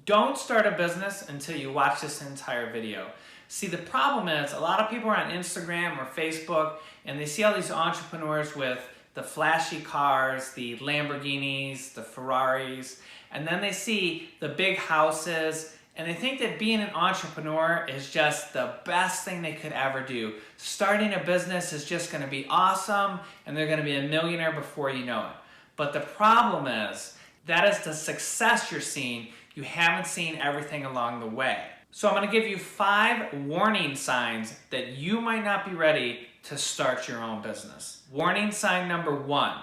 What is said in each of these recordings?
Don't start a business until you watch this entire video. See, the problem is a lot of people are on Instagram or Facebook and they see all these entrepreneurs with the flashy cars, the Lamborghinis, the Ferraris, and then they see the big houses and they think that being an entrepreneur is just the best thing they could ever do. Starting a business is just going to be awesome and they're going to be a millionaire before you know it. But the problem is, that is the success you're seeing. You haven't seen everything along the way. So I'm going to give you 5 warning signs that you might not be ready to start your own business. Warning sign number 1,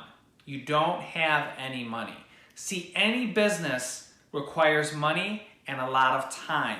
you don't have any money. See, any business requires money and a lot of time.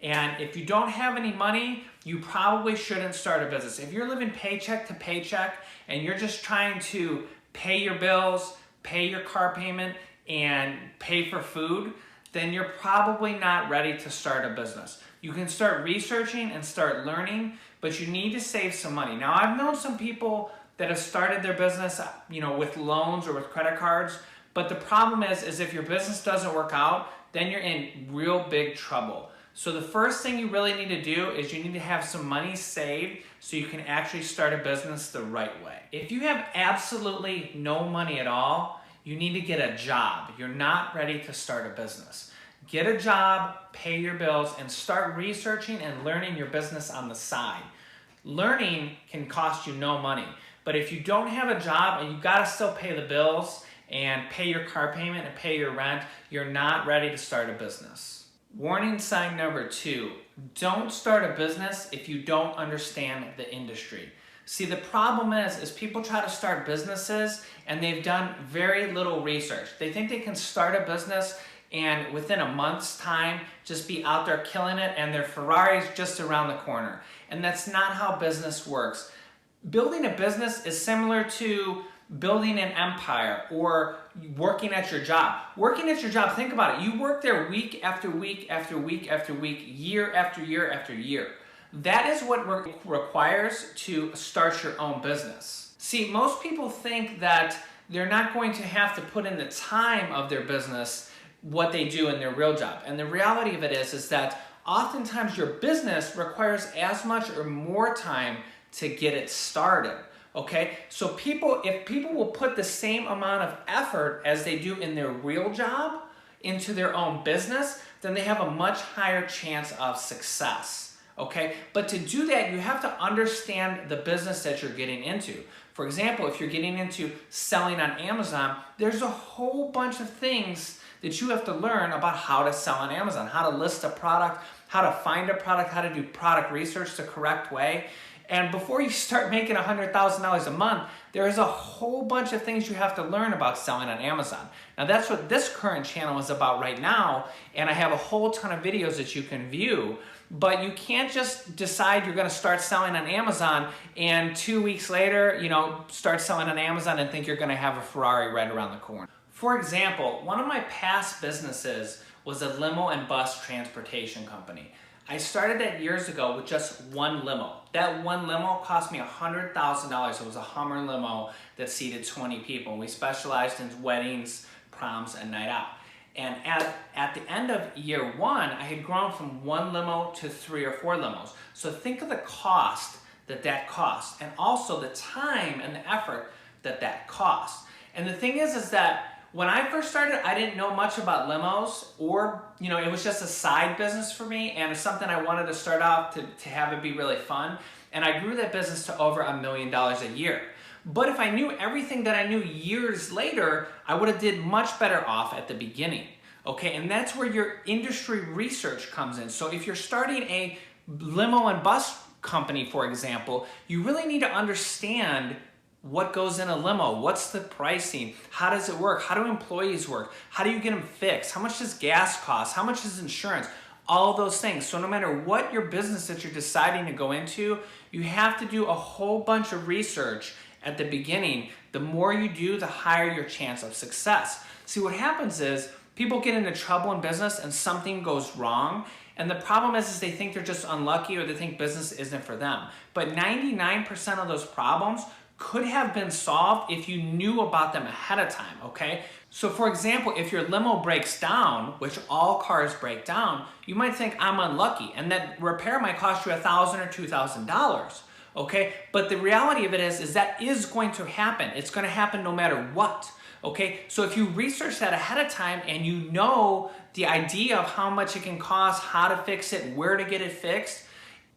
And if you don't have any money, you probably shouldn't start a business. If you're living paycheck to paycheck and you're just trying to pay your bills, pay your car payment, and pay for food, then you're probably not ready to start a business. You can start researching and start learning, but you need to save some money. Now, I've known some people that have started their business, with loans or with credit cards, but the problem is if your business doesn't work out, then you're in real big trouble. So the first thing you really need to do is you need to have some money saved so you can actually start a business the right way. If you have absolutely no money at all, you need to get a job. You're not ready to start a business. Get a job, pay your bills, and start researching and learning your business on the side. Learning can cost you no money, but if you don't have a job and you gotta still pay the bills and pay your car payment and pay your rent, you're not ready to start a business. Warning sign number 2, don't start a business if you don't understand the industry. See, the problem is people try to start businesses and they've done very little research. They think they can start a business and within a month's time just be out there killing it and their Ferrari's just around the corner. And that's not how business works. Building a business is similar to building an empire or working at your job. Working at your job, think about it. You work there week after week after week after week, year after year after year. That is what requires to start your own business. See, most people think that they're not going to have to put in the time of their business what they do in their real job. And the reality of it is that oftentimes your business requires as much or more time to get it started. Okay, so if people will put the same amount of effort as they do in their real job into their own business, then they have a much higher chance of success. Okay, but to do that, you have to understand the business that you're getting into. For example, if you're getting into selling on Amazon, there's a whole bunch of things that you have to learn about how to sell on Amazon, how to list a product, how to find a product, how to do product research the correct way. And before you start making $100,000 a month, there is a whole bunch of things you have to learn about selling on Amazon. Now that's what this current channel is about right now, and I have a whole ton of videos that you can view, but you can't just decide you're gonna start selling on Amazon and 2 weeks later, start selling on Amazon and think you're gonna have a Ferrari right around the corner. For example, one of my past businesses was a limo and bus transportation company. I started that years ago with just one limo. That one limo cost me $100,000. It was a Hummer limo that seated 20 people. We specialized in weddings, proms, and night out. And at the end of year 1, I had grown from one limo to 3 or 4 limos. So think of the cost that cost, and also the time and the effort that cost. And the thing is that when I first started, I didn't know much about limos, or it was just a side business for me, and it's something I wanted to start out to have it be really fun. And I grew that business to over $1 million a year. But if I knew everything that I knew years later, I would have did much better off at the beginning. Okay, and that's where your industry research comes in. So if you're starting a limo and bus company, for example, you really need to understand what goes in a limo, what's the pricing, how does it work, how do employees work, how do you get them fixed, how much does gas cost, how much is insurance, all those things. So no matter what your business that you're deciding to go into, you have to do a whole bunch of research at the beginning. The more you do, the higher your chance of success. See, what happens is people get into trouble in business and something goes wrong, and the problem is they think they're just unlucky or they think business isn't for them. But 99% of those problems could have been solved if you knew about them ahead of time, okay? So for example, if your limo breaks down, which all cars break down, you might think, I'm unlucky, and that repair might cost you $1,000 or $2,000, okay? But the reality of it is that is going to happen. It's gonna happen no matter what, okay? So if you research that ahead of time and you know the idea of how much it can cost, how to fix it, where to get it fixed,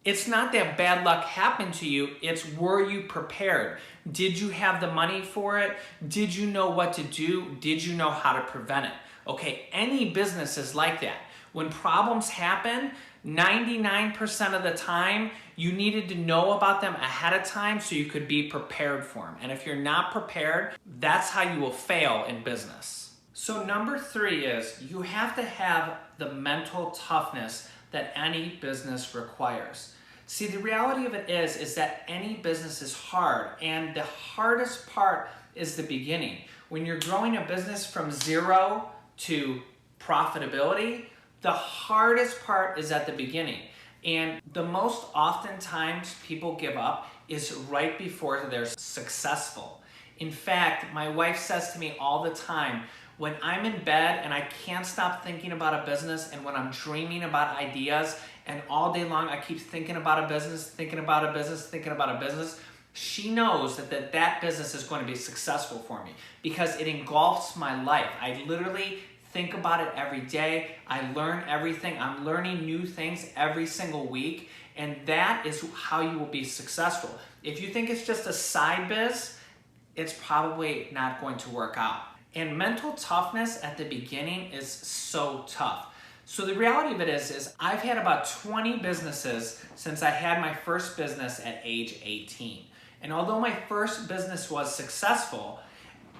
it's not that bad luck happened to you, it's were you prepared? Did you have the money for it? Did you know what to do? Did you know how to prevent it? Okay, any business is like that. When problems happen, 99% of the time, you needed to know about them ahead of time so you could be prepared for them. And if you're not prepared, that's how you will fail in business. So number 3 is you have to have the mental toughness that any business requires. See, the reality of it is that any business is hard, and the hardest part is the beginning. When you're growing a business from 0 to profitability, the hardest part is at the beginning. And the most oftentimes people give up is right before they're successful. In fact, my wife says to me all the time, when I'm in bed and I can't stop thinking about a business, and when I'm dreaming about ideas and all day long I keep thinking about a business, thinking about a business, thinking about a business, she knows that business is going to be successful for me because it engulfs my life. I literally think about it every day. I learn everything. I'm learning new things every single week, and that is how you will be successful. If you think it's just a side biz, it's probably not going to work out. And mental toughness at the beginning is so tough. So the reality of it is I've had about 20 businesses since I had my first business at age 18. And although my first business was successful,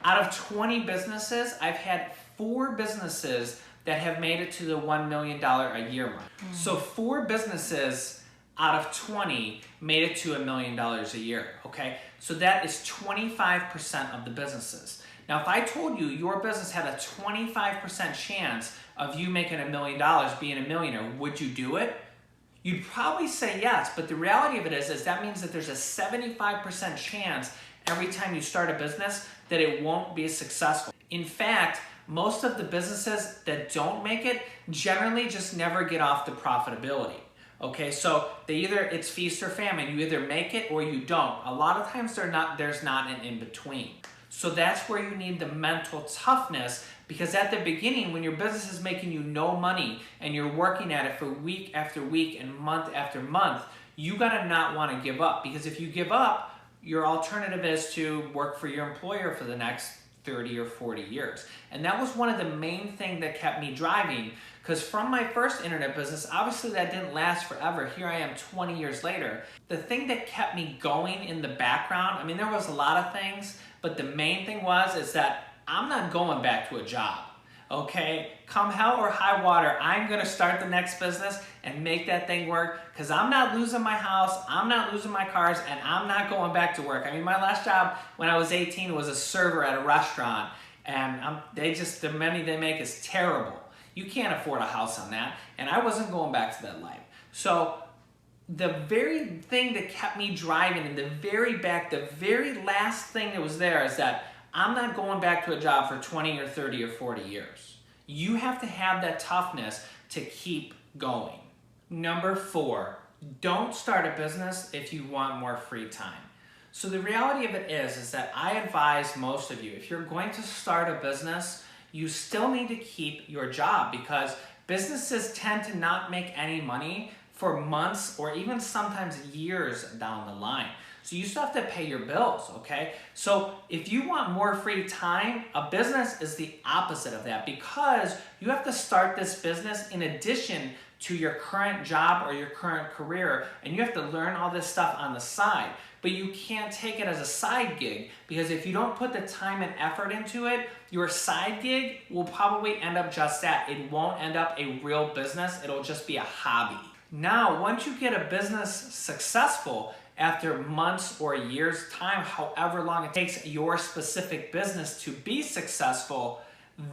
out of 20 businesses, I've had 4 businesses that have made it to the $1 million a year mark. So 4 businesses out of 20 made it to $1 million a year, okay? So that is 25% of the businesses. Now, if I told you your business had a 25% chance of you making $1 million, being a millionaire, would you do it? You'd probably say yes, but the reality of it is that means that there's a 75% chance every time you start a business that it won't be successful. In fact, most of the businesses that don't make it generally just never get off the profitability. Okay, so it's feast or famine. You either make it or you don't. A lot of times there's not an in-between. So that's where you need the mental toughness, because at the beginning, when your business is making you no money and you're working at it for week after week and month after month, you gotta not want to give up, because if you give up, your alternative is to work for your employer for the next 30 or 40 years. And that was one of the main things that kept me driving, because from my first internet business, obviously that didn't last forever. Here I am 20 years later. The thing that kept me going in the background, I mean, there was a lot of things, but the main thing is that I'm not going back to a job, okay? Come hell or high water, I'm gonna start the next business and make that thing work, because I'm not losing my house, I'm not losing my cars, and I'm not going back to work. I mean, my last job when I was 18 was a server at a restaurant, and the money they make is terrible. You can't afford a house on that, and I wasn't going back to that life. So the very thing that kept me driving in the very last thing that was there is that I'm not going back to a job for 20 or 30 or 40 years. You have to have that toughness to keep going. Number 4, don't start a business if you want more free time. So the reality of it is that I advise most of you, if you're going to start a business, you still need to keep your job, because businesses tend to not make any money for months or even sometimes years down the line. So you still have to pay your bills, okay? So if you want more free time, a business is the opposite of that, because you have to start this business in addition to your current job or your current career, and you have to learn all this stuff on the side. But you can't take it as a side gig, because if you don't put the time and effort into it, your side gig will probably end up just that. It won't end up a real business, it'll just be a hobby. Now, once you get a business successful, after months or years time, however long it takes your specific business to be successful,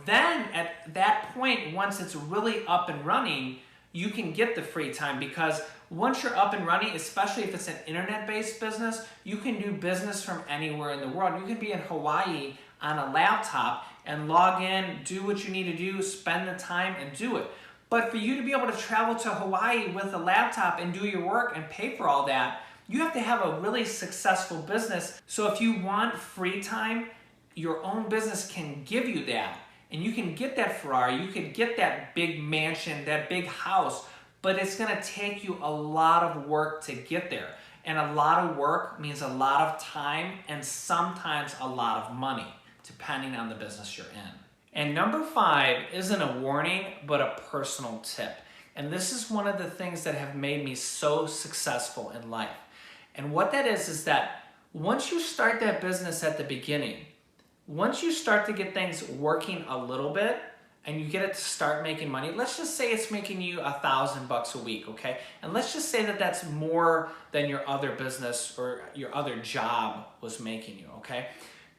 then at that point, once it's really up and running, you can get the free time, because once you're up and running, especially if it's an internet-based business, you can do business from anywhere in the world. You can be in Hawaii on a laptop and log in, do what you need to do, spend the time and do it. But for you to be able to travel to Hawaii with a laptop and do your work and pay for all that, you have to have a really successful business. So if you want free time, your own business can give you that. And you can get that Ferrari, you can get that big mansion, that big house, but it's gonna take you a lot of work to get there. And a lot of work means a lot of time and sometimes a lot of money, depending on the business you're in. And number 5 isn't a warning, but a personal tip. And this is one of the things that have made me so successful in life. And what that is that once you start that business at the beginning, once you start to get things working a little bit and you get it to start making money, let's just say it's making you $1,000 a week, okay? And let's just say that that's more than your other business or your other job was making you, okay?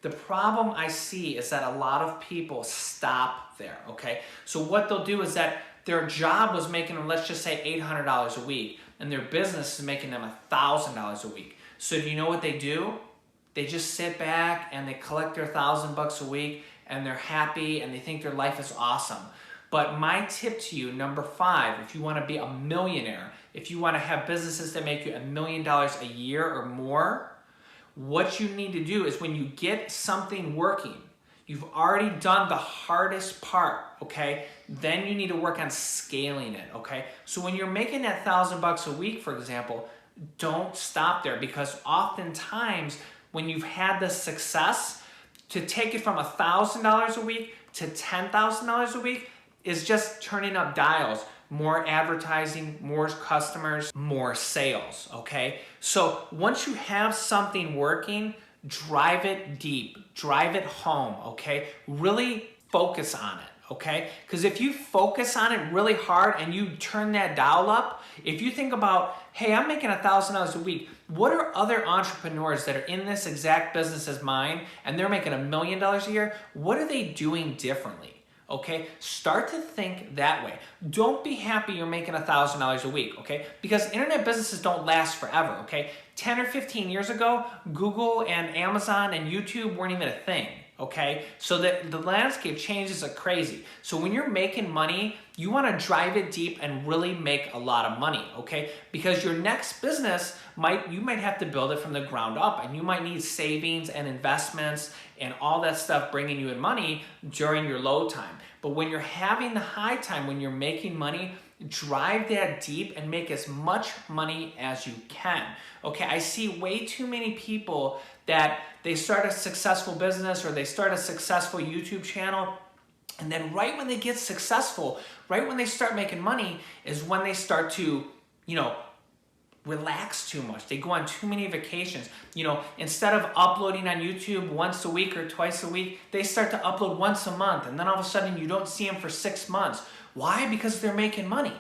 The problem I see is that a lot of people stop there, okay? So what they'll do is that their job was making them, let's just say $800 a week, and their business is making them $1,000 a week. So do you know what they do? They just sit back and they collect their $1,000 a week and they're happy and they think their life is awesome. But my tip to you, number 5, if you want to be a millionaire, if you want to have businesses that make you $1 million a year or more, what you need to do is when you get something working, you've already done the hardest part, okay? Then you need to work on scaling it, okay? So when you're making that $1,000 a week, for example, don't stop there, because oftentimes when you've had the success, to take it from $1,000 a week to $10,000 a week is just turning up dials. More advertising, more customers, more sales, okay? So once you have something working, drive it deep, drive it home, okay? Really focus on it, okay? Because if you focus on it really hard and you turn that dial up, if you think about, hey, I'm making $1,000 a week, what are other entrepreneurs that are in this exact business as mine and they're making $1 million a year, what are they doing differently? Okay, start to think that way. Don't be happy you're making $1,000 a week, okay? Because internet businesses don't last forever, okay? 10 or 15 years ago, Google and Amazon and YouTube weren't even a thing, okay? So the landscape changes like crazy. So when you're making money, you want to drive it deep and really make a lot of money, okay? Because your next business, you might have to build it from the ground up, and you might need savings and investments and all that stuff bringing you in money during your low time. But when you're having the high time, when you're making money, drive that deep and make as much money as you can. Okay, I see way too many people that they start a successful business or they start a successful YouTube channel, and then right when they get successful, right when they start making money is when they start to, relax too much. They go on too many vacations. Instead of uploading on YouTube once a week or twice a week, they start to upload once a month, and then all of a sudden you don't see them for 6 months. Why? Because they're making money.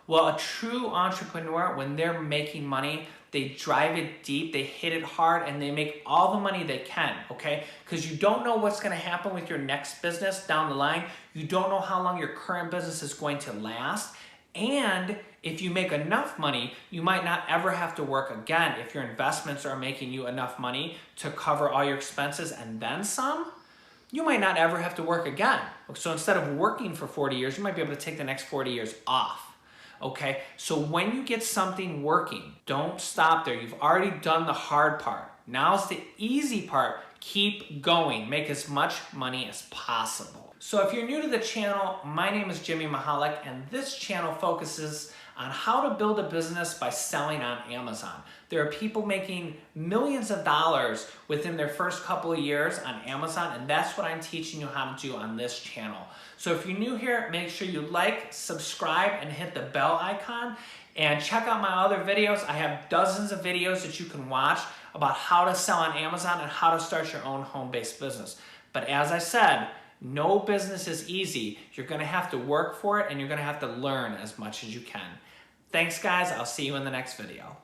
Well, a true entrepreneur, when they're making money, they drive it deep, they hit it hard, and they make all the money they can, okay? Because you don't know what's going to happen with your next business down the line. You don't know how long your current business is going to last. And if you make enough money, you might not ever have to work again if your investments are making you enough money to cover all your expenses and then some. You might not ever have to work again. So instead of working for 40 years, you might be able to take the next 40 years off. Okay, so when you get something working, don't stop there. You've already done the hard part. Now's the easy part. Keep going. Make as much money as possible. So if you're new to the channel, my name is Jimmy Mahalik, and this channel focuses on how to build a business by selling on Amazon. There are people making millions of dollars within their first couple of years on Amazon, and that's what I'm teaching you how to do on this channel. So if you're new here, make sure you like, subscribe, and hit the bell icon, and check out my other videos. I have dozens of videos that you can watch about how to sell on Amazon and how to start your own home-based business. But as I said, no business is easy. You're going to have to work for it, and you're going to have to learn as much as you can. Thanks, guys. I'll see you in the next video.